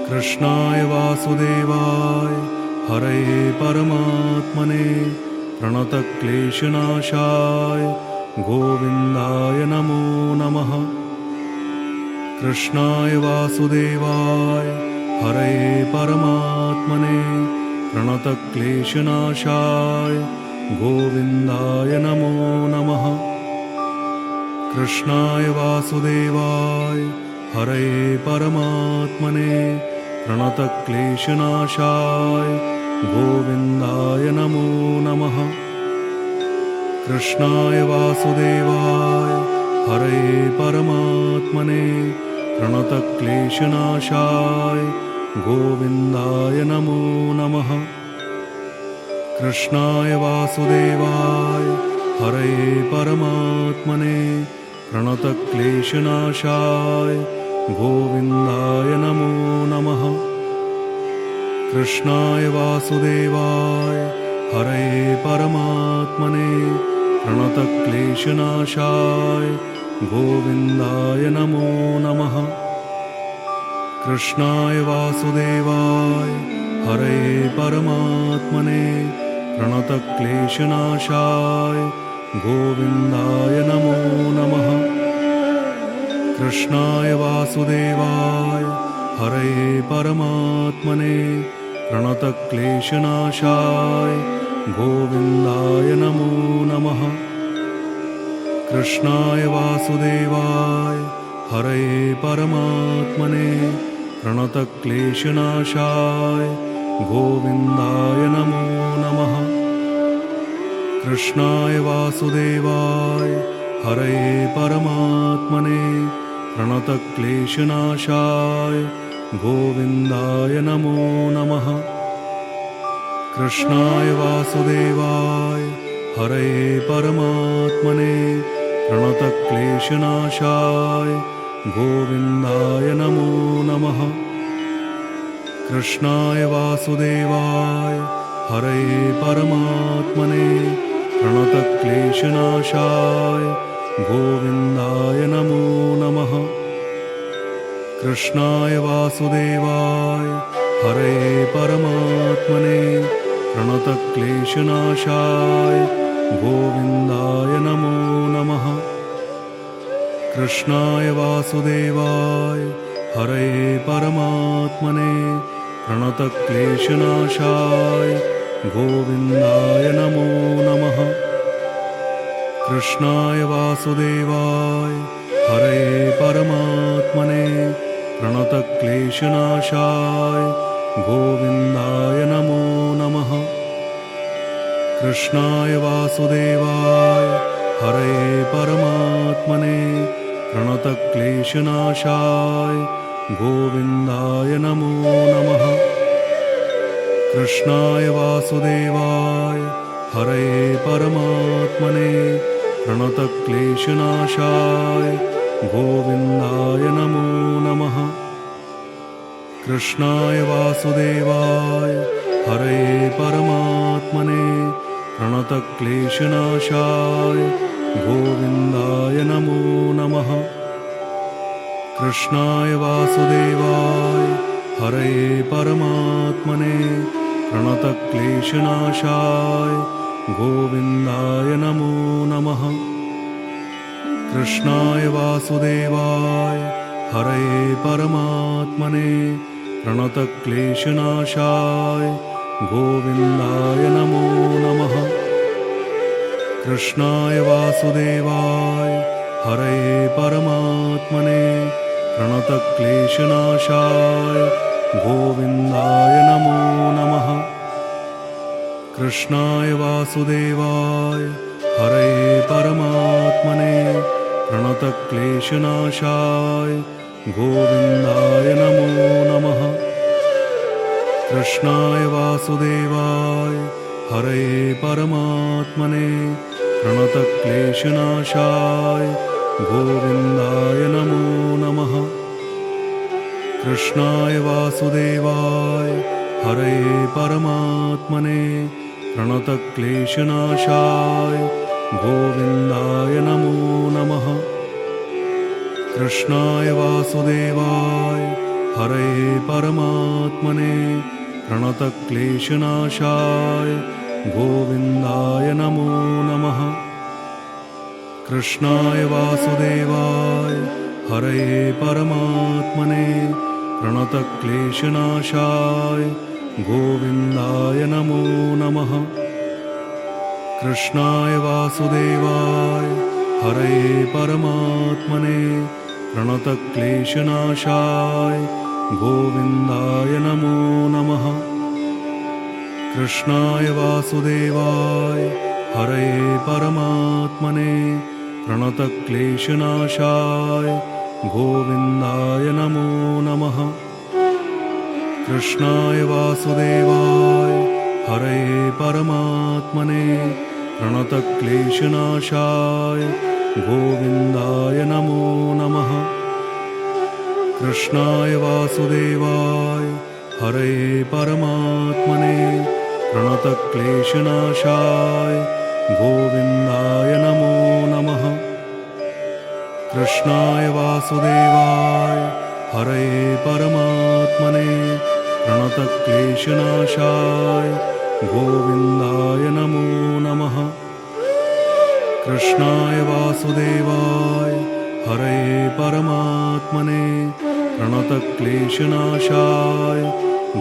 कृष्णाय वासुदेवाय हरये परमात्मने प्रणतक्लेशनाशाय गोविन्दाय नमो नमः। कृष्णाय वासुदेवाय हरये परमात्मने प्रणतक्लेशनाशाय गोविन्दाय नमो नमः। कृष्णाय वासुदेवाय हरये परमात्मने प्रणतक्लेशनाशाय गोविन्दाय नमो नमः। कृष्णाय वासुदेवाय हरये परमात्मने प्रणतक्लेशनाशाय गोविन्दाय नमो नमः। कृष्णाय वासुदेवाय हरये परमात्मने प्रणतक्लेशनाशाय गोविन्दाय नमो नमः। कृष्णाय वासुदेवाय हरये परमात्मने प्रणतक्लेशनाशाय गोविन्दाय नमो नमः। कृष्णाय वासुदेवाय हरये परमात्मने प्रणतक्लेशनाशाय गोविन्दाय नमो नमः। कृष्णाय वासुदेवाय हरये परमात्मने प्रणतक्लेशनाशाय गोविन्दाय नमो नमः। कृष्णाय वासुदेवाय हरये परमात्मने प्रणतक्लेशनाशाय गोविन्दाय नमो नमः। कृष्णाय वासुदेवाय हरये परमात्मने प्रणतक्लेशनाशाय गोविन्दाय नमो नमः। कृष्णाय वासुदेवाय हरये परमात्मने प्रणतक्लेशनाशाय गोविन्दाय नमो नमः। कृष्णाय वासुदेवाय हरये परमात्मने प्रणतक्लेशनाशाय गोविन्दाय नमो नमः। कृष्णाय वासुदेवाय हरये परमात्मने प्रणतक्लेशनाशाय गोविन्दाय नमो नमः। कृष्णाय वासुदेवाय हरये परमात्मने प्रणतक्लेशनाशाय गोविन्दाय नमो नमः। कृष्णाय वासुदेवाय हरये परमात्मने प्रणतक्लेशनाशाय गोविन्दाय नमो नमः। कृष्णाय वासुदेवाय हरये परमात्मने प्रणतक्लेशनाशाय गोविन्दाय नमो नमः। कृष्णाय वासुदेवाय हरये परमात्मने प्रणतक्लेशनाशाय गोविन्दाय नमो नमः। कृष्णाय वासुदेवाय हरये परमात्मने प्रणतक्लेशनाशाय गोविन्दाय नमो नमः। कृष्णाय वासुदेवाय हरये परमात्मने प्रणतक्लेशनाशाय गोविन्दाय नमो नमः। कृष्णाय वासुदेवाय हरये परमात्मने प्रणतक्लेशनाशाय गोविन्दाय नमो नमः। कृष्णाय वासुदेवाय हरये परमात्मने प्रणतक्लेशनाशाय गोविन्दाय नमो नमः। कृष्णाय वासुदेवाय हरये परमात्मने प्रणतक्लेशनाशाय गोविन्दाय नमो नमः। कृष्णाय वासुदेवाय हरये परमात्मने प्रणतक्लेशनाशाय गोविन्दाय नमो नमः। कृष्णाय वासुदेवाय हरये परमात्मने प्रणतक्लेशनाशाय गोविन्दाय नमो नमः। कृष्णाय वासुदेवाय हरये परमात्मने प्रणतक्लेशनाशाय गोविन्दाय नमो नमः। कृष्णाय वासुदेवाय हरये परमात्मने प्रणतक्लेशनाशाय गोविन्दाय नमो नमः। कृष्णाय वासुदेवाय हरये परमात्मने प्रणतक्लेशनाशाय गोविन्दाय नमो नमः। कृष्णाय वासुदेवाय हरये परमात्मने प्रणतक्लेशनाशाय गोविन्दाय नमो नमः। कृष्णाय वासुदेवाय हरये परमात्मने प्रणतक्लेशनाशाय गोविन्दाय नमो नमः। कृष्णाय वासुदेवाय हरये परमात्मने प्रणतक्लेशनाशाय गोविन्दाय नमो नमः। कृष्णाय वासुदेवाय हरये परमात्मने प्रणतक्लेशनाशाय गोविन्दाय नमो नमः। कृष्णाय वासुदेवाय हरये परमात्मने प्रणतक्लेशनाशाय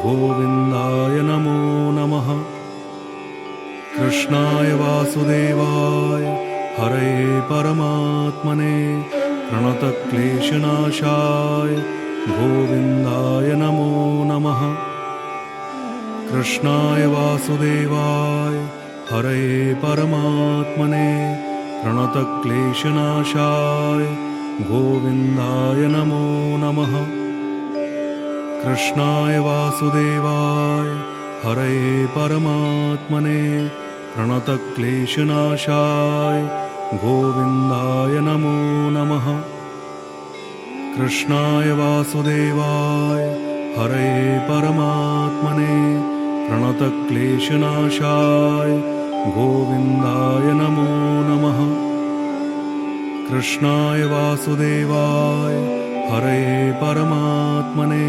गोविन्दाय नमो नमः। कृष्णाय वासुदेवाय हरये परमात्मने प्रणतक्लेशनाशाय गोविन्दाय नमो नमः। कृष्णाय वासुदेवाय हरये परमात्मने प्रणतक्लेशनाशाय गोविन्दाय नमो नमः। कृष्णाय वासुदेवाय हरये परमात्मने प्रणतक्लेशनाशाय गोविन्दाय नमो नमः। कृष्णाय वासुदेवाय हरये परमात्मने प्रणतक्लेशनाशाय गोविन्दाय नमो नमः। कृष्णाय वासुदेवाय हरये परमात्मने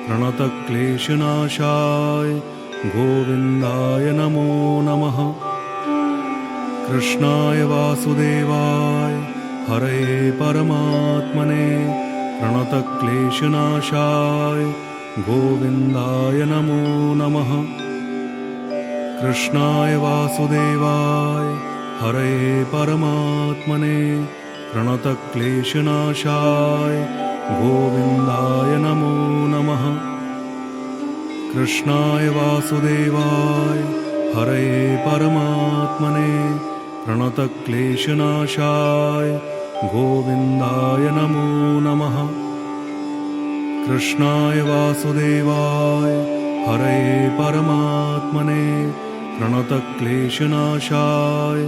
प्रणतक्लेशनाशाय गोविन्दाय नमो नमः। कृष्णाय वासुदेवाय हरये परमात्मने प्रणतक्लेशनाशाय गोविन्दाय नमो नमः। कृष्णाय वासुदेवाय हरये परमात्मने प्रणतक्लेशनाशाय गोविन्दाय नमो नमः। कृष्णाय वासुदेवाय हरये परमात्मने प्रणतक्लेशनाशाय गोविन्दाय नमो नमः। कृष्णाय वासुदेवाय हरये परमात्मने प्रणतक्लेशनाशाय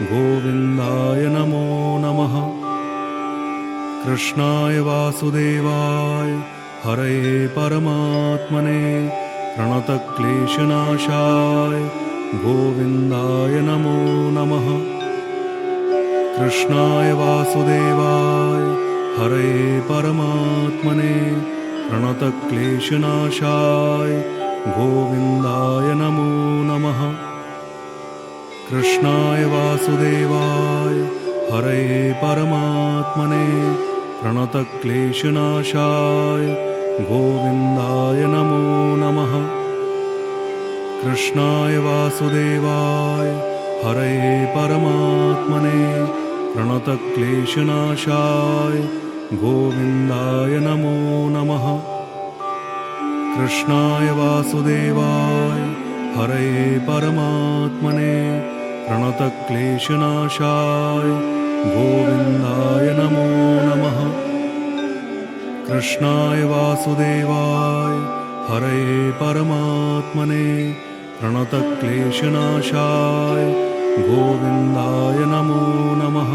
गोविन्दाय नमो नमः। कृष्णाय वासुदेवाय हरये परमात्मने प्रणतक्लेशनाशाय गोविन्दाय नमो नमः। कृष्णाय वासुदेवाय हरये परमात्मने प्रणतक्लेशनाशाय गोविन्दाय नमो नमः। कृष्णाय वासुदेवाय हरये परमात्मने प्रणतक्लेशनाशाय गोविन्दाय नमो नमः। कृष्णाय वासुदेवाय हरये परमात्मने प्रणतक्लेशनाशाय गोविन्दाय नमो नमः। कृष्णाय वासुदेवाय हरये परमात्मने प्रणतक्लेशनाशाय गोविन्दाय नमो नमः। कृष्णाय वासुदेवाय हरये परमात्मने प्रणतक्लेशनाशाय गोविन्दाय नमो नमः।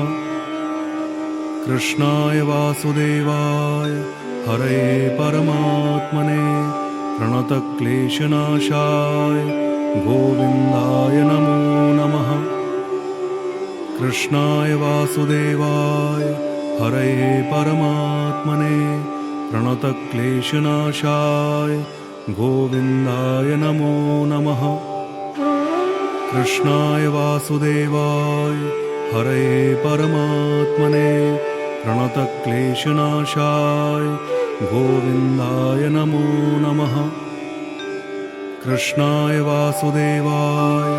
कृष्णाय वासुदेवाय हरये परमात्मने प्रणतक्लेशनाशाय गोविन्दाय नमो नमः। कृष्णाय वासुदेवाय हरये परमात्मने प्रणतक्लेशनाशाय गोविन्दाय नमो नमः। कृष्णाय वासुदेवाय हरये परमात्मने प्रणतक्लेशनाशाय गोविन्दाय नमो नमः। कृष्णाय वासुदेवाय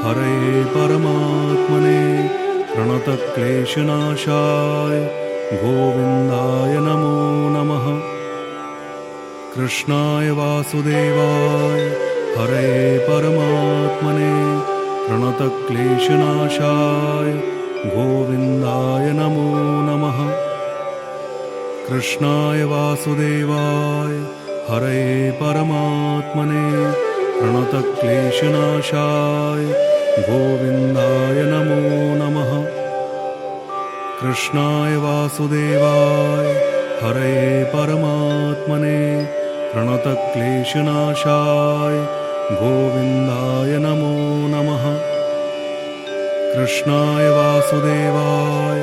हरये परमात्मने प्रणतक्लेशनाशाय गोविन्दाय नमो नमः। कृष्णाय वासुदेवाय हरये परमात्मने प्रणतक्लेशनाशाय गोविन्दाय नमो नमः। कृष्णाय वासुदेवाय हरये परमात्मने प्रणतक्लेशनाशाय गोविन्दाय नमो नमः। कृष्णाय वासुदेवाय हरये परमात्मने प्रणतक्लेशनाशाय गोविन्दाय नमो नमः। कृष्णाय वासुदेवाय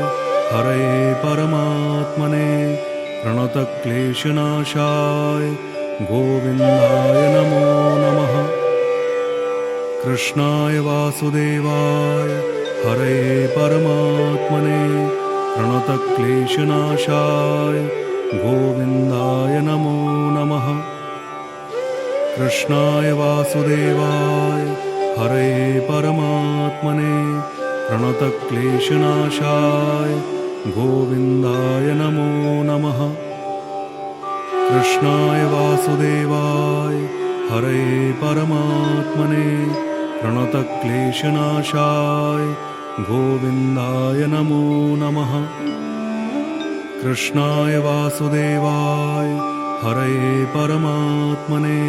हरये परमात्मने प्रणतक्लेशनाशाय गोविन्दाय नमो नमः। कृष्णाय वासुदेवाय हरये परमात्मने प्रणतक्लेशनाशाय गोविन्दाय नमो नमः। कृष्णाय वासुदेवाय हरये परमात्मने प्रणतक्लेशनाशाय गोविन्दाय नमो नमः। कृष्णाय वासुदेवाय हरये परमात्मने प्रणतक्लेशनाशाय गोविन्दाय नमो नमः। कृष्णाय वासुदेवाय हरये परमात्मने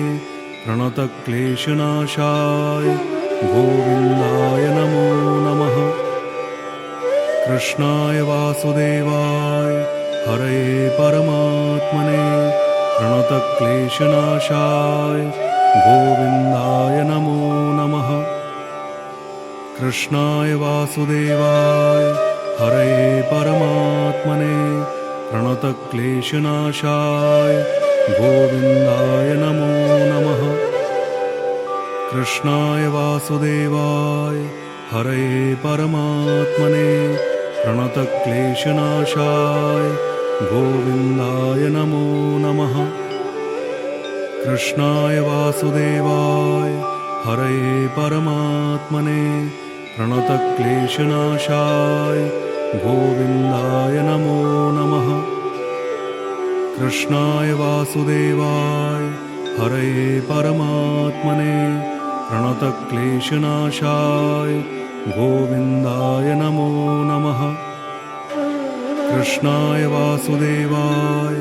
प्रणतक्लेशनाशाय गोविन्दाय नमो नमः। कृष्णाय वासुदेवाय हरये परमात्मने प्रणतक्लेशनाशाय गोविन्दाय नमो नमः। कृष्णाय वासुदेवाय हरये परमात्मने प्रणतक्लेशनाशाय गोविन्दाय नमो नमः। कृष्णाय वासुदेवाय हरये परमात्मने प्रणतक्लेशनाशाय गोविन्दाय नमो नमः। कृष्णाय वासुदेवाय हरये परमात्मने प्रणतक्लेशनाशाय गोविन्दाय नमो नमः। कृष्णाय वासुदेवाय हरये परमात्मने प्रणतक्लेशनाशाय गोविन्दाय नमो नमः। कृष्णाय वासुदेवाय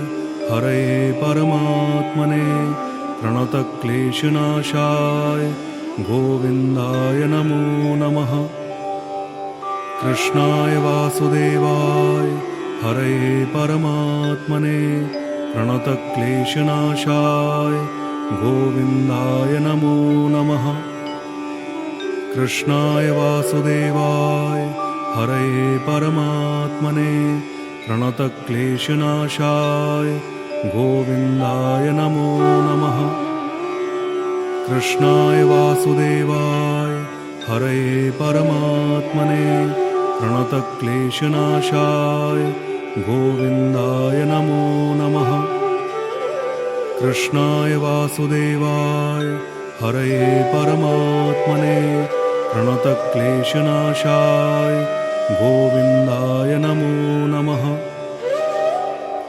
हरये परमात्मने प्रणतक्लेशनाशाय गोविन्दाय नमो नमः। कृष्णाय वासुदेवाय हरये परमात्मने प्रणतक्लेशनाशाय गोविन्दाय नमो नमः। कृष्णाय वासुदेवाय हरये परमात्मने प्रणतक्लेशनाशाय गोविन्दाय नमो नमः। कृष्णाय वासुदेवाय हरये परमात्मने प्रणतक्लेशनाशाय गोविन्दाय नमो नमः। कृष्णाय वासुदेवाय हरये परमात्मने प्रणतक्लेशनाशाय गोविन्दाय नमो नमः।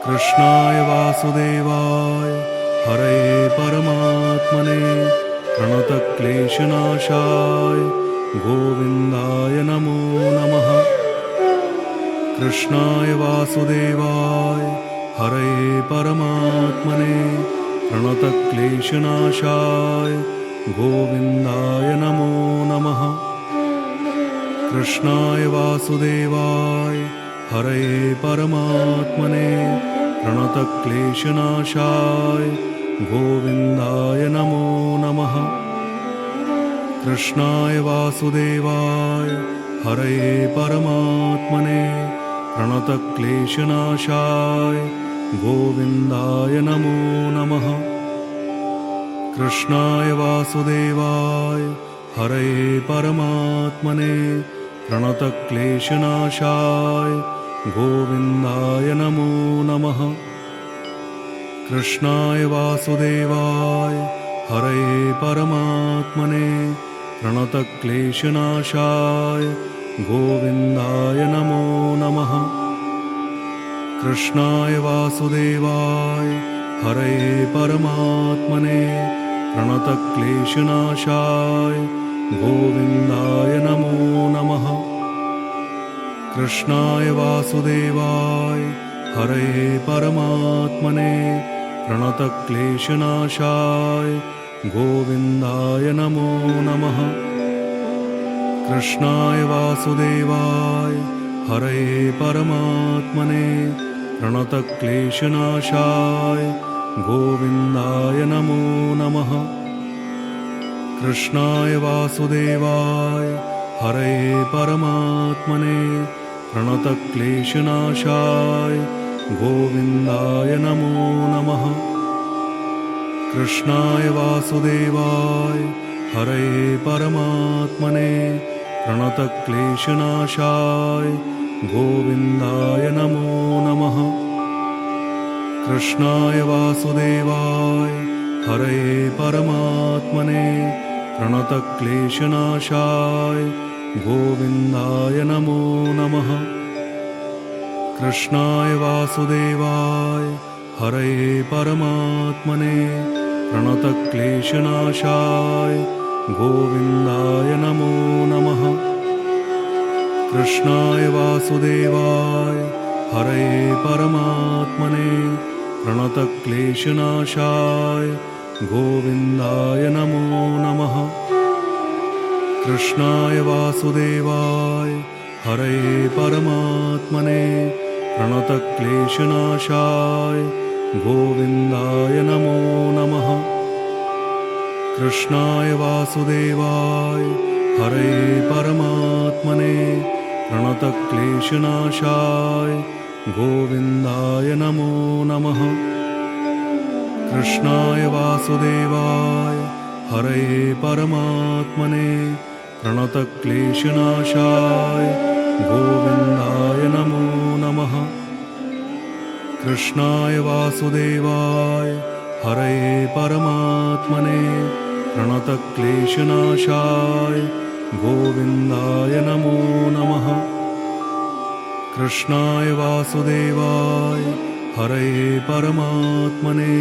कृष्णाय वासुदेवाय हरये परमात्मने प्रणतक्लेशनाशाय गोविन्दाय नमो नमः। कृष्णाय वासुदेवाय हरये परमात्मने प्रणतक्लेशनाशाय गोविन्दाय नमो नमः। कृष्णाय वासुदेवाय हरये परमात्मने प्रणतक्लेशनाशाय गोविन्दाय नमो नमः। कृष्णाय वासुदेवाय हरये परमात्मने प्रणतक्लेशनाशाय गोविन्दाय नमो नमः। कृष्णाय वासुदेवाय हरये परमात्मने प्रणतक्लेशनाशाय गोविन्दाय नमो नमः। कृष्णाय वासुदेवाय हरये परमात्मने प्रणतक्लेशनाशाय गोविन्दाय नमो नमः। कृष्णाय वासुदेवाय हरये परमात्मने प्रणतक्लेशनाशाय गोविन्दाय नमो नमः। कृष्णाय वासुदेवाय हरये परमात्मने प्रणतक्लेशनाशाय गोविन्दाय नमो नमः। कृष्णाय वासुदेवाय हरये परमात्मने प्रणतक्लेशनाशाय गोविन्दाय नमो नमः। कृष्णाय वासुदेवाय हरये परमात्मने प्रणतक्लेशनाशाय गोविन्दाय नमो नमः। कृष्णाय वासुदेवाय हरये परमात्मने प्रणतक्लेशनाशाय गोविन्दाय नमो नमः। कृष्णाय वासुदेवाय हरये परमात्मने प्रणतक्लेशनाशाय गोविन्दाय नमो नमः। कृष्णाय वासुदेवाय हरये परमात्मने प्रणतक्लेशनाशाय गोविन्दाय नमो नमः। कृष्णाय वासुदेवाय हरये परमात्मने प्रणतक्लेशनाशाय गोविन्दाय नमो नमः। कृष्णाय वासुदेवाय हरये परमात्मने प्रणतक्लेशनाशाय गोविन्दाय नमो नमः। कृष्णाय वासुदेवाय हरये परमात्मने प्रणतक्लेशनाशाय गोविन्दाय नमो नमः। कृष्णाय वासुदेवाय हरये परमात्मने प्रणतक्लेशनाशाय गोविन्दाय नमो नमः। कृष्णाय वासुदेवाय हरये परमात्मने प्रणतक्लेशनाशाय गोविन्दाय नमो नमः। कृष्णाय वासुदेवाय हरये परमात्मने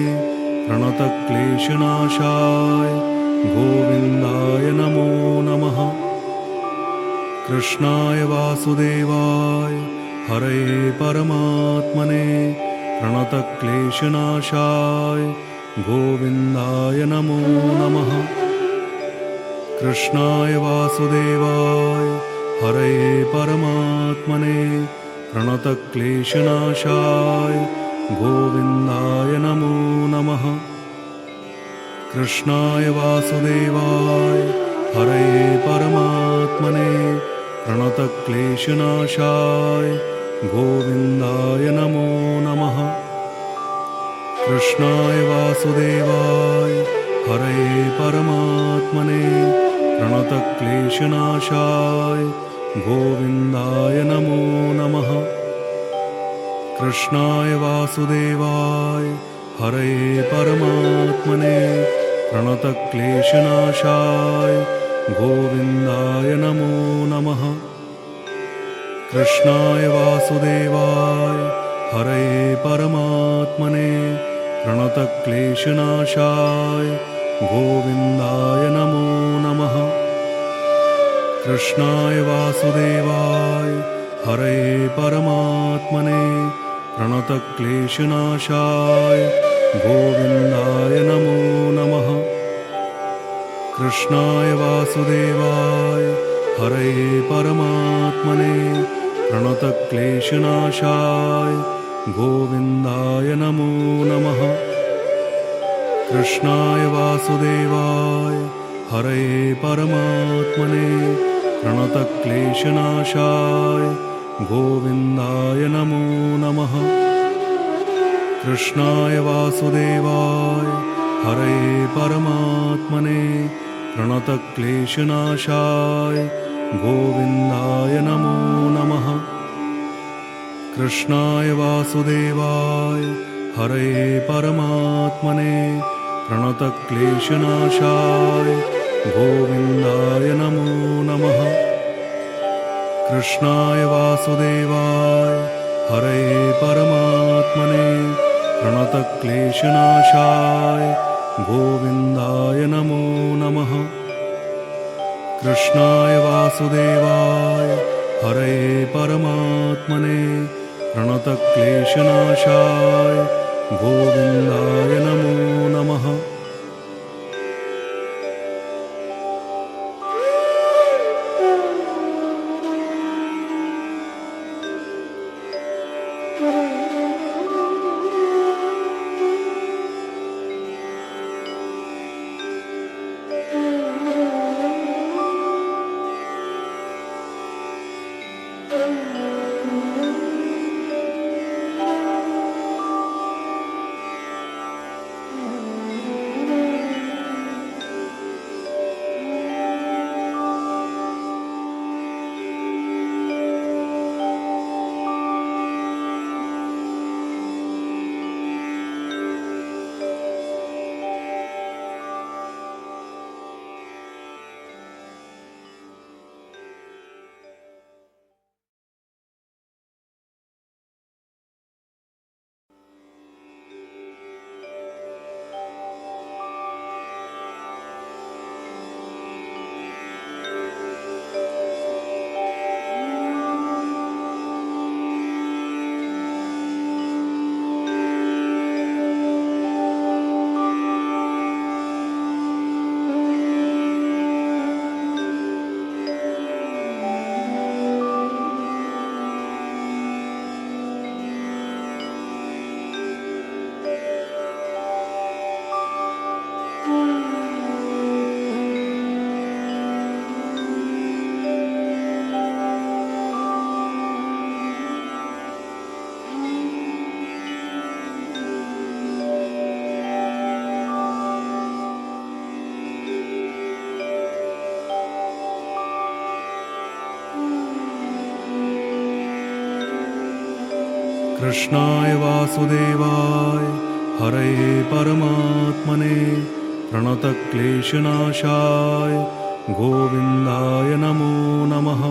प्रणतक्लेशनाशाय गोविन्दाय नमो नमः। कृष्णाय वासुदेवाय हरये परमात्मने प्रणतक्लेशनाशाय गोविन्दाय नमो नमः। कृष्णाय वासुदेवाय हरये परमात्मने प्रणतक्लेशनाशाय गोविन्दाय नमो नमः। कृष्णाय वासुदेवाय हरये परमात्मने प्रणतक्लेशनाशाय गोविन्दाय नमो नमः। कृष्णाय वासुदेवाय हरये परमात्मने प्रणतक्लेशनाशाय गोविन्दाय नमो नमः। कृष्णाय वासुदेवाय हरये परमात्मने प्रणतक्लेशनाशाय गोविन्दाय नमो नमः। कृष्णाय वासुदेवाय हरये परमात्मने प्रणतक्लेशनाशाय गोविन्दाय नमो नमः। कृष्णाय वासुदेवाय हरये परमात्मने प्रणतक्लेशनाशाय गोविन्दाय नमो नमः। कृष्णाय वासुदेवाय हरये परमात्मने प्रणतक्लेशनाशाय गोविन्दाय नमो नमः। कृष्णाय वासुदेवाय हरये परमात्मने प्रणतक्लेशनाशाय गोविन्दाय नमो नमः। कृष्णाय वासुदेवाय हरये परमात्मने प्रणतक्लेशनाशाय गोविन्दाय नमो नमः। कृष्णाय वासुदेवाय हरये परमात्मने प्रणतक्लेशनाशाय गोविन्दाय नमो नमः। कृष्णाय वासुदेवाय हरये परमात्मने प्रणतक्लेशनाशाय गोविन्दाय नमो नमः। कृष्णाय वासुदेवाय हरये परमात्मने प्रणतक्लेशनाशाय गोविन्दाय नमो नमः। कृष्णाय वासुदेवाय हरये परमात्मने प्रणतक्लेशनाशाय गोविन्दाय नमो नमः।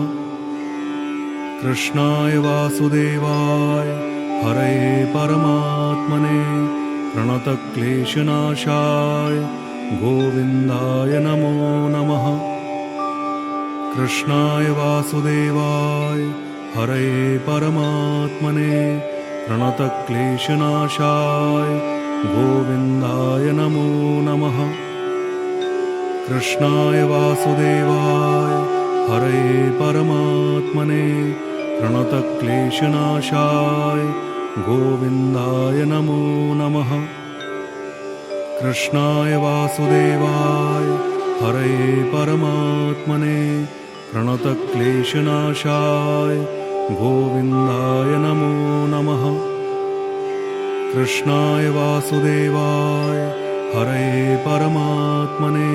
कृष्णाय वासुदेवाय हरये परमात्मने प्रणतक्लेशनाशाय गोविन्दाय नमो नमः। कृष्णाय वासुदेवाय हरये परमात्मने प्रणतक्लेशनाशाय गोविन्दाय नमो नमः। कृष्णाय वासुदेवाय हरये परमात्मने प्रणतक्लेशनाशाय गोविन्दाय नमो नमः। कृष्णाय वासुदेवाय हरये परमात्मने प्रणतक्लेशनाशाय गोविन्दाय नमो नमः। कृष्णाय वासुदेवाय हरये परमात्मने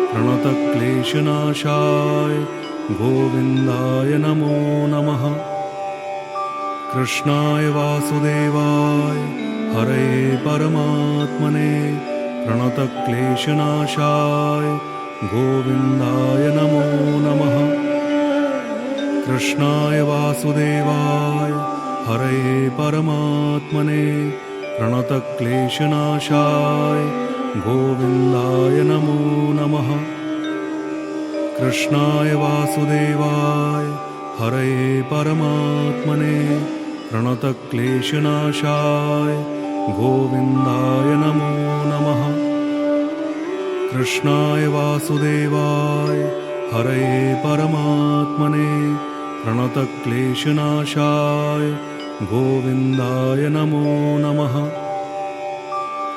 प्रणतक्लेशनाशाय गोविन्दाय नमो नमः। कृष्णाय वासुदेवाय हरये परमात्मने प्रणतक्लेशनाशाय गोविन्दाय नमो नमः। कृष्णाय वासुदेवाय हरये परमात्मने प्रणतक्लेशनाशाय गोविन्दाय नमो नमः। कृष्णाय वासुदेवाय हरये परमात्मने प्रणतक्लेशनाशाय गोविन्दाय नमो नमः। कृष्णाय वासुदेवाय हरये परमात्मने प्रणतक्लेशनाशाय गोविन्दाय नमो नमः।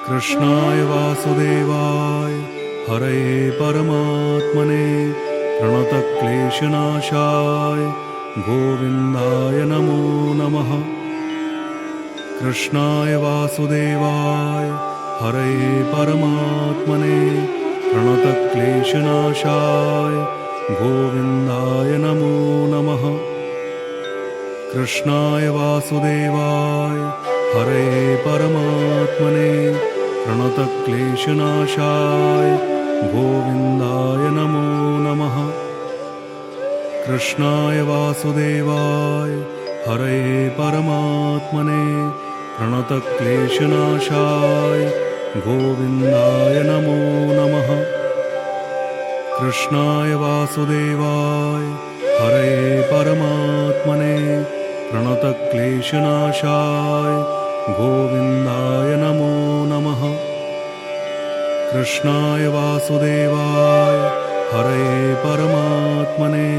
कृष्णाय वासुदेवाय हरये परमात्मने प्रणतक्लेशनाशाय गोविन्दाय नमो नमः। कृष्णाय वासुदेवाय हरये परमात्मने प्रणतक्लेशनाशाय गोविन्दाय नमो नमः। कृष्णाय वासुदेवाय हरये परमात्मने प्रणतक्लेशनाशाय गोविन्दाय नमो नमः। कृष्णाय वासुदेवाय हरये परमात्मने प्रणतक्लेशनाशाय गोविन्दाय नमो नमः। कृष्णाय वासुदेवाय हरये परमात्मने प्रणतक्लेशनाशाय गोविन्दाय नमो नमः। कृष्णाय वासुदेवाय हरये परमात्मने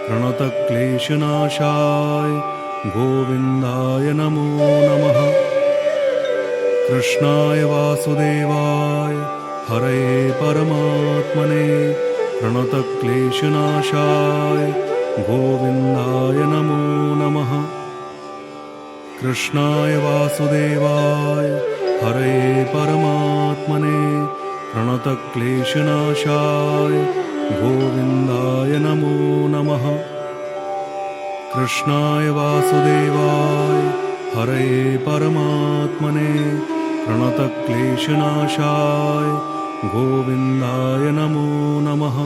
प्रणतक्लेशनाशाय गोविन्दाय नमो नमः। कृष्णाय वासुदेवाय हरये परमात्मने प्रणतक्लेशनाशाय गोविन्दाय नमो नमः। कृष्णाय वासुदेवाय हरये परमात्मने प्रणतक्लेशनाशाय गोविन्दाय नमो नमः। कृष्णाय वासुदेवाय हरये परमात्मने प्रणतक्लेशनाशाय गोविन्दाय नमो नमः।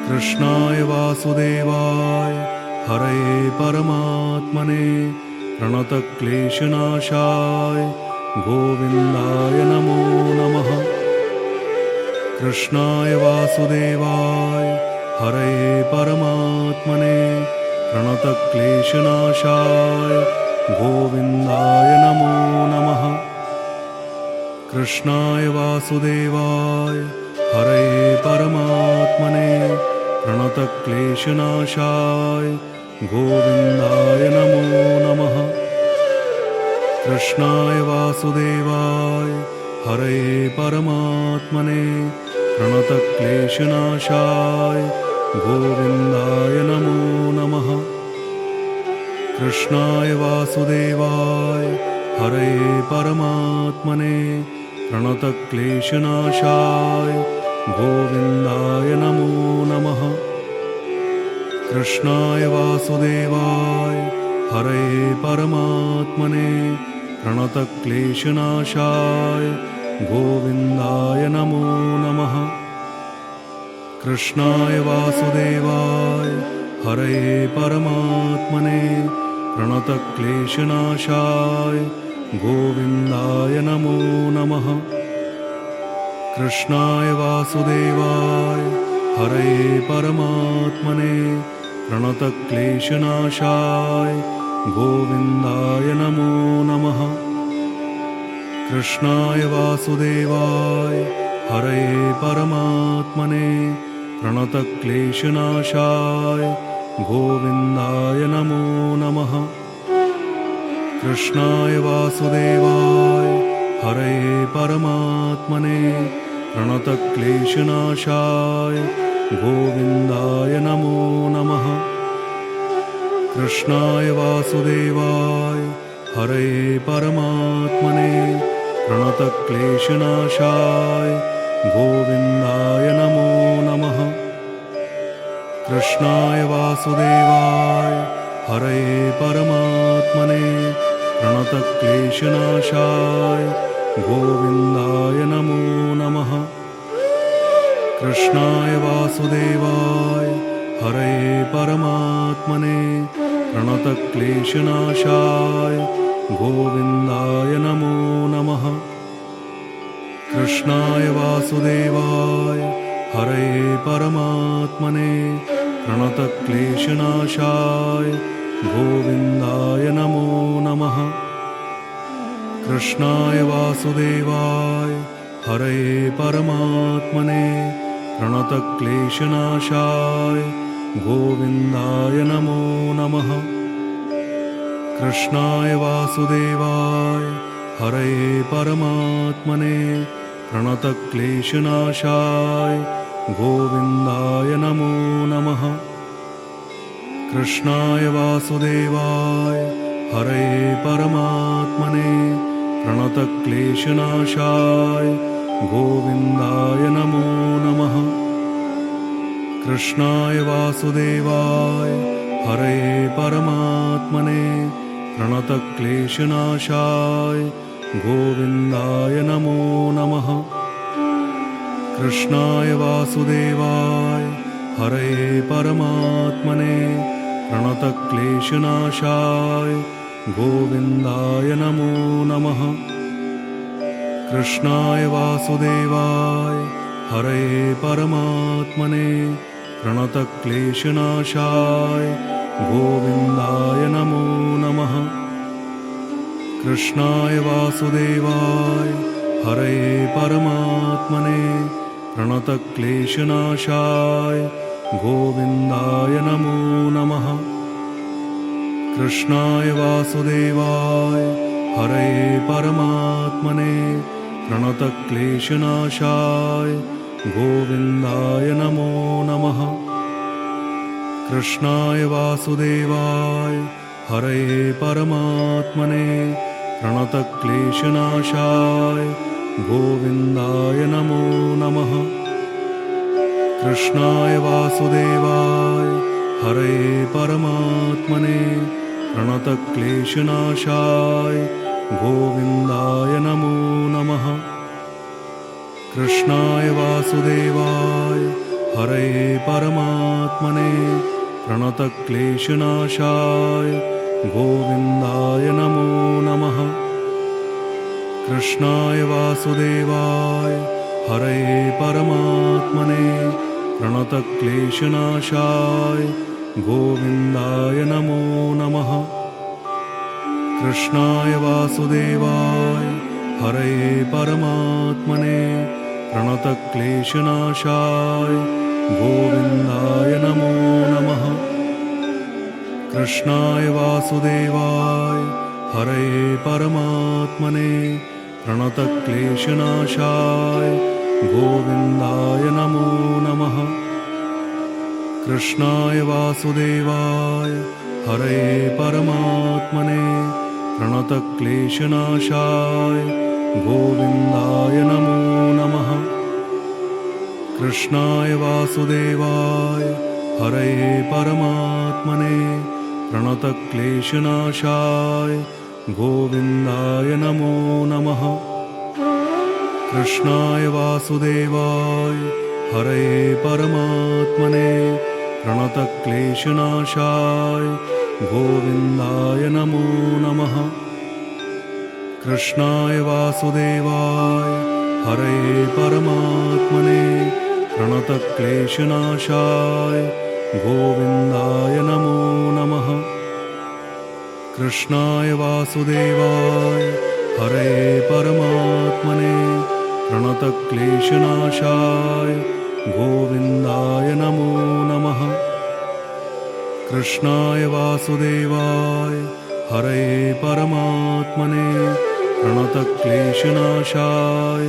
कृष्णाय वासुदेवाय हरये परमात्मने प्रणतक्लेशनाशाय गोविन्दाय नमो नमः। कृष्णाय वासुदेवाय हरये परमात्मने प्रणतक्लेशनाशाय गोविन्दाय नमो नमः। कृष्णाय वासुदेवाय हरये परमात्मने प्रणतक्लेशनाशाय गोविन्दाय नमो नमः। कृष्णाय वासुदेवाय हरये परमात्मने प्रणतक्लेशनाशाय गोविन्दाय नमो नमः। कृष्णाय वासुदेवाय हरये परमात्मने प्रणतक्लेशनाशाय गोविन्दाय नमो नमः। कृष्णाय वासुदेवाय हरये परमात्मने प्रणतक्लेशनाशाय गोविन्दाय नमो नमः। कृष्णाय वासुदेवाय हरये परमात्मने प्रणतक्लेशनाशाय गोविन्दाय नमो नमः। कृष्णाय वासुदेवाय हरये परमात्मने प्रणतक्लेशनाशाय गोविन्दाय नमो नमः। कृष्णाय वासुदेवाय हरये परमात्मने प्रणतक्लेशनाशाय गोविन्दाय नमो नमः। कृष्णाय वासुदेवाय हरये परमात्मने प्रणतक्लेशनाशाय गोविन्दाय नमो नमः। कृष्णाय वासुदेवाय हरये परमात्मने प्रणतक्लेशनाशाय गोविन्दाय नमो नमः। कृष्णाय वासुदेवाय हरये परमात्मने प्रणतक्लेशनाशाय गोविन्दाय नमो नमः। कृष्णाय वासुदेवाय हरये परमात्मने प्रणतक्लेशनाशाय गोविन्दाय नमो नमः। कृष्णाय वासुदेवाय हरये परमात्मने प्रणतक्लेशनाशाय गोविन्दाय नमो नमः। कृष्णाय वासुदेवाय हरये परमात्मने प्रणतक्लेशनाशाय गोविन्दाय नमो नमः। कृष्णाय वासुदेवाय हरये परमात्मने प्रणतक्लेशनाशाय गोविन्दाय नमो नमः। कृष्णाय वासुदेवाय हरये परमात्मने प्रणतक्लेशनाशाय गोविन्दाय नमो नमः। कृष्णाय वासुदेवाय हरये परमात्मने प्रणतक्लेशनाशाय गोविन्दाय नमो नमः। कृष्णाय वासुदेवाय हरये परमात्मने प्रणतक्लेशनाशाय गोविन्दाय नमो नमः। कृष्णाय वासुदेवाय हरये परमात्मने प्रणतक्लेशनाशाय गोविन्दाय नमो नमः। कृष्णाय वासुदेवाय हरये परमात्मने प्रणतक्लेशनाशाय गोविन्दाय नमो नमः। कृष्णाय वासुदेवाय हरये परमात्मने प्रणतक्लेशनाशाय गोविन्दाय नमो नमः। कृष्णाय वासुदेवाय हरये परमात्मने प्रणतक्लेशनाशाय गोविन्दाय नमो नमः। कृष्णाय वासुदेवाय हरये परमात्मने प्रणतक्लेशनाशाय गोविन्दाय नमो नमः। कृष्णाय वासुदेवाय हरये परमात्मने प्रणतक्लेशनाशाय गोविन्दाय नमो नमः। कृष्णाय वासुदेवाय हरये परमात्मने प्रणतक्लेशनाशाय गोविन्दाय नमो नमः। कृष्णाय वासुदेवाय हरये परमात्मने प्रणतक्लेशनाशाय गोविन्दाय नमो नमः। कृष्णाय वासुदेवाय हरये परमात्मने प्रणतक्लेशनाशाय गोविन्दाय नमो नमः। कृष्णाय वासुदेवाय हरये परमात्मने प्रणतक्लेशनाशाय गोविन्दाय नमो नमः। कृष्णाय वासुदेवाय हरये परमात्मने प्रणतक्लेशनाशाय गोविन्दाय नमो नमः। कृष्णाय वासुदेवाय हरये परमात्मने प्रणतक्लेशनाशाय गोविन्दाय नमो नमः। कृष्णाय वासुदेवाय हरये परमात्मने प्रणतक्लेशनाशाय गोविन्दाय नमो नमः। कृष्णाय वासुदेवाय हरये परमात्मने प्रणतक्लेशनाशाय गोविन्दाय नमो नमः। कृष्णाय वासुदेवाय हरये परमात्मने प्रणतक्लेशनाशाय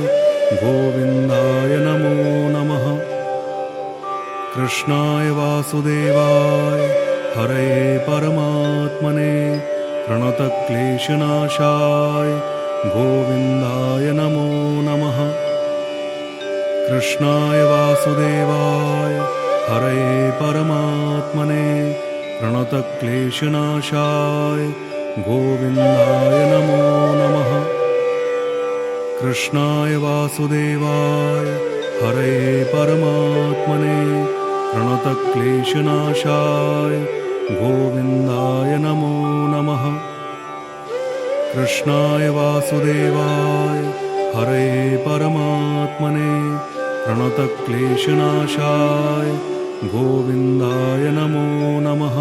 गोविन्दाय नमो नमः। कृष्णाय वासुदेवाय हरये परमात्मने प्रणतक्लेशनाशाय गोविन्दाय नमो नमः। कृष्णाय वासुदेवाय हरये परमात्मने प्रणतक्लेशनाशाय गोविन्दाय नमो नमः। कृष्णाय वासुदेवाय हरये परमात्मने प्रणतक्लेशनाशाय गोविन्दाय नमो नमः। कृष्णाय वासुदेवाय हरये परमात्मने प्रणतक्लेशनाशाय गोविन्दाय नमो नमः।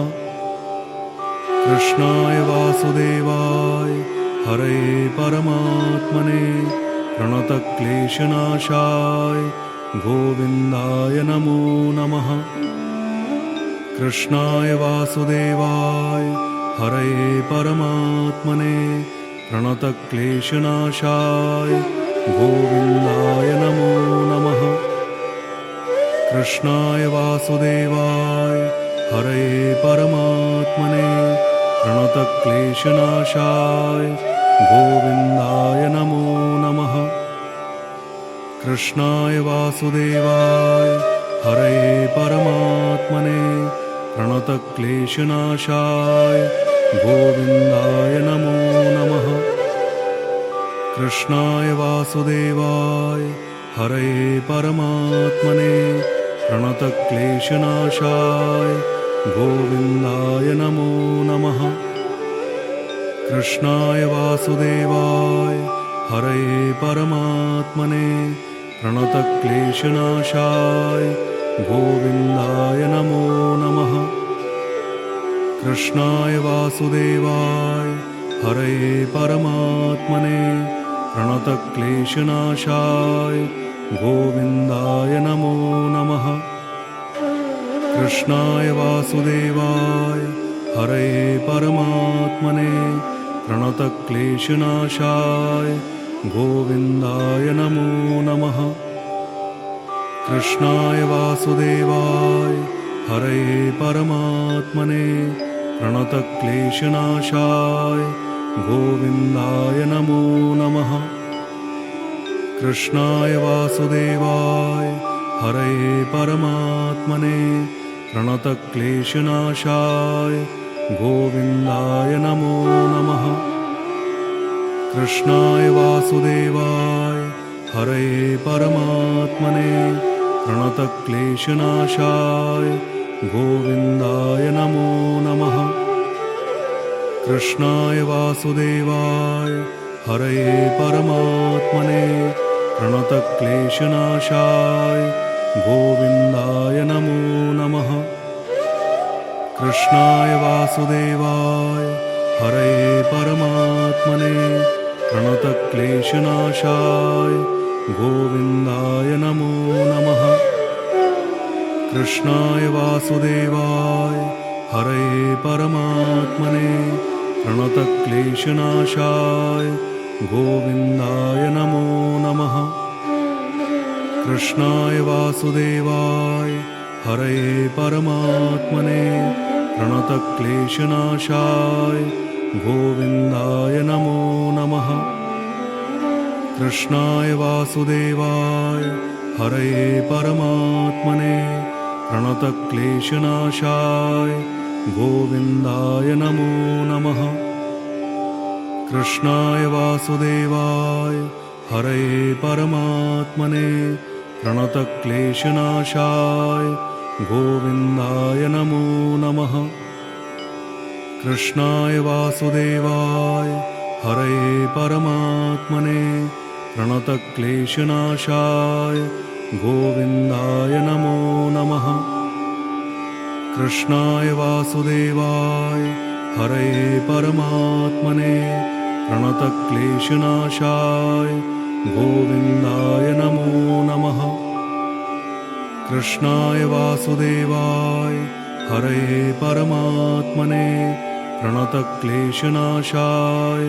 कृष्णाय वासुदेवाय हरये परमात्मने प्रणतक्लेशनाशाय गोविन्दाय नमो नमः। कृष्णाय वासुदेवाय हरये परमात्मने प्रणतक्लेशनाशाय गोविन्दाय नमो नमः। कृष्णाय वासुदेवाय हरये परमात्मने प्रणतक्लेशनाशाय गोविन्दाय नमो नमः। कृष्णाय वासुदेवाय हरये परमात्मने प्रणतक्लेशनाशाय गोविन्दाय नमो नमः। कृष्णाय वासुदेवाय हरये परमात्मने प्रणतक्लेशनाशाय गोविन्दाय नमो नमः। कृष्णाय वासुदेवाय हरये परमात्मने प्रणतक्लेशनाशाय गोविन्दाय नमो नमः। कृष्णाय वासुदेवाय हरये परमात्मने प्रणतक्लेशनाशाय गोविन्दाय नमो नमः। कृष्णाय वासुदेवाय हरये परमात्मने प्रणतक्लेशनाशाय गोविन्दाय नमो नमः। कृष्णाय वासुदेवाय हरये परमात्मने प्रणतक्लेशनाशाय गोविन्दाय नमो नमः। कृष्णाय वासुदेवाय हरये परमात्मने प्रणतक्लेशनाशाय गोविन्दाय नमो नमः। कृष्णाय वासुदेवाय हरये परमात्मने प्रणतक्लेशनाशाय गोविन्दाय नमो नमः। कृष्णाय वासुदेवाय हरये परमात्मने प्रणतक्लेशनाशाय गोविन्दाय नमो नमः। कृष्णाय वासुदेवाय हरये परमात्मने प्रणतक्लेशनाशाय गोविन्दाय नमो नमः। कृष्णाय वासुदेवाय हरये परमात्मने प्रणतक्लेशनाशाय गोविन्दाय नमो नमः। कृष्णाय वासुदेवाय हरये परमात्मने प्रणतक्लेशनाशाय गोविन्दाय नमो नमः। कृष्णाय वासुदेवाय हरये परमात्मने प्रणतक्लेशनाशाय गोविन्दाय नमो नमः। कृष्णाय वासुदेवाय हरये परमात्मने प्रणतक्लेशनाशाय गोविन्दाय नमो नमः। कृष्णाय वासुदेवाय हरये परमात्मने प्रणतक्लेशनाशाय गोविन्दाय नमो नमः। कृष्णाय वासुदेवाय हरये परमात्मने प्रणतक्लेशनाशाय गोविन्दाय नमो नमः। कृष्णाय वासुदेवाय हरये परमात्मने प्रणतक्लेशनाशाय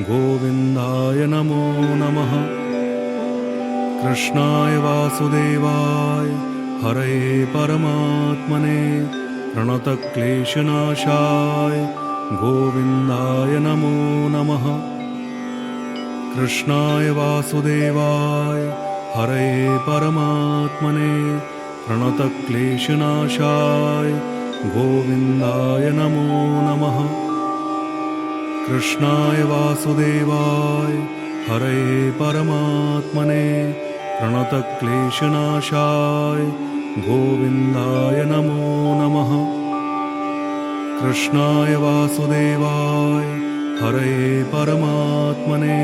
गोविन्दाय नमो नमः। कृष्णाय वासुदेवाय हरये परमात्मने प्रणतक्लेशनाशाय गोविन्दाय नमो नमः। कृष्णाय वासुदेवाय हरये परमात्मने प्रणतक्लेशनाशाय गोविन्दाय नमो नमः। कृष्णाय वासुदेवाय हरये परमात्मने प्रणतक्लेशनाशाय गोविन्दाय नमो नमः। कृष्णाय वासुदेवाय हरये परमात्मने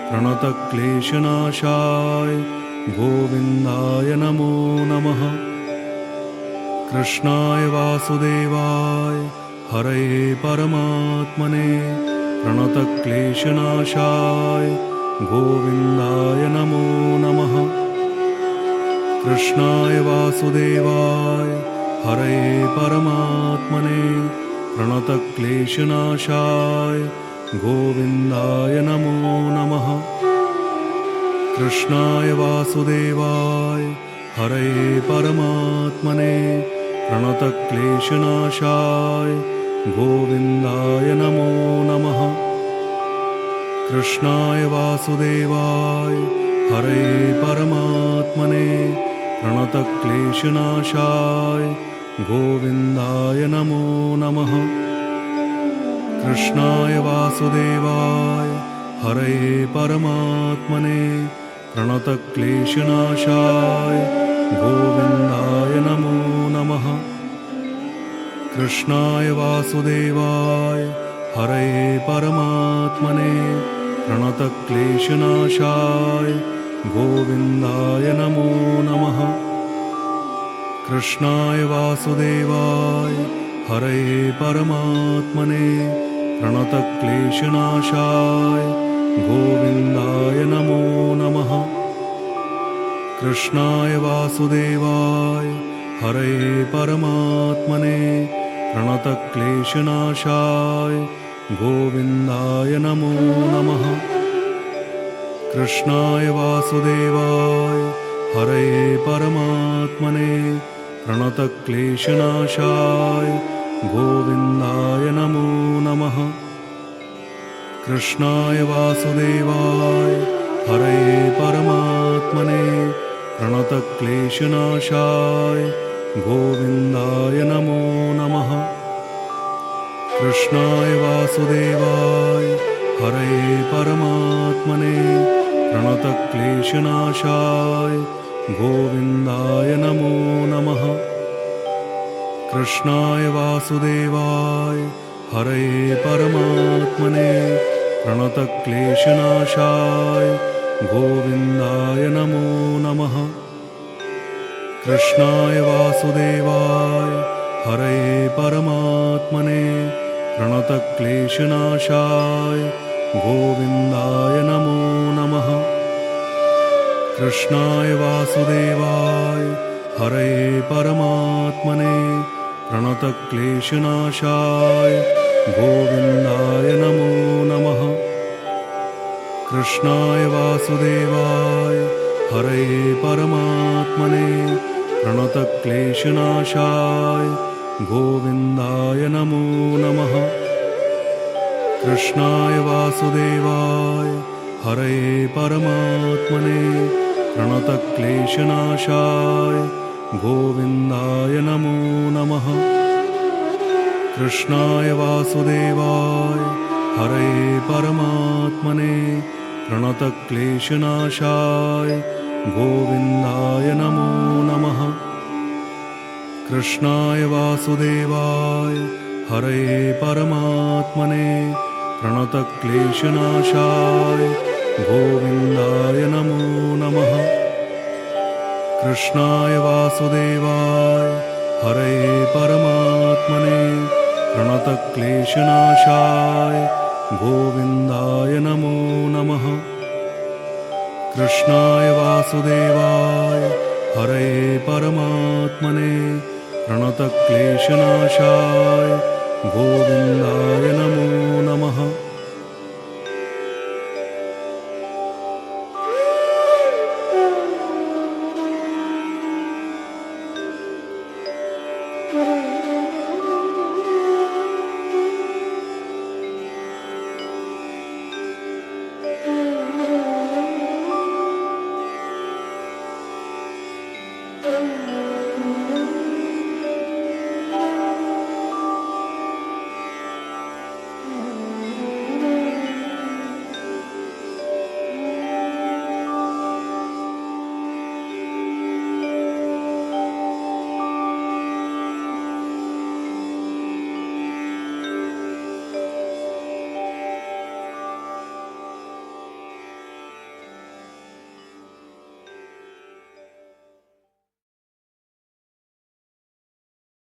प्रणतक्लेशनाशाय गोविन्दाय नमो नमः। कृष्णाय वासुदेवाय हरये परमात्मने प्रणतक्लेशनाशाय गोविन्दाय नमो नमः। कृष्णाय वासुदेवाय हरये परमात्मने प्रणतक्लेशनाशाय गोविन्दाय नमो नमः। कृष्णाय वासुदेवाय हरये परमात्मने प्रणतक्लेशनाशाय गोविन्दाय नमो नमः। कृष्णाय वासुदेवाय हरे परमात्मने प्रणतक्लेशनाशाय गोविन्दाय नमो नमः। कृष्णाय वासुदेवाय हरे परमात्मने प्रणतक्लेशनाशाय गोविन्दाय नमो नमः। कृष्णाय वासुदेवाय हरे परमात्मने प्रणतक्लेशनाशाय गोविन्दाय नमो नमः। कृष्णाय वासुदेवाय हरे परमात्मने प्रणतक्लेशनाशाय गोविन्दाय नमो नमः। कृष्णाय वासुदेवाय हरे परमात्मने प्रणतक्लेशनाशाय गोविन्दाय नमो नमः। कृष्णाय वासुदेवाय हरे परमात्मने प्रणतक्लेशनाशाय गोविन्दाय नमो नमः। कृष्णाय वासुदेवाय हरे परमात्मने प्रणतक्लेशनाशाय गोविन्दाय नमो नमः। कृष्णाय वासुदेवाय हरे परमात्मने प्रणतक्लेशनाशाय गोविन्दाय नमो नमः। कृष्णाय वासुदेवाय हरे परमात्मने प्रणतक्लेशनाशाय गोविन्दाय नमो नमः। कृष्णाय वासुदेवाय हरे परमात्मने प्रणतक्लेशनाशाय गोविन्दाय नमो नमः। कृष्णाय वासुदेवाय हरे परमात्मने प्रणतक्लेशनाशाय गोविन्दाय नमो नमः। कृष्णाय वासुदेवाय हरे परमात्मने प्रणतक्लेशनाशाय गोविन्दाय नमो नमः। कृष्णाय वासुदेवाय हरे परमात्मने प्रणतक्लेशनाशाय गोविन्दाय नमो नमः। कृष्णाय वासुदेवाय हरे परमात्मने प्रणतक्लेशनाशाय गोविन्दाय नमो नमः। कृष्णाय वासुदेवाय हरे परमात्मने प्रणतक्लेशनाशाय गोविन्दाय नमो नमः। कृष्णाय वासुदेवाय हरे परमात्मने प्रणतक्लेशनाशाय गोविन्दाय नमो नमः। कृष्णाय वासुदेवाय हरे परमात्मने प्रणतक्लेशनाशाय गोविन्दाय नमो नमः।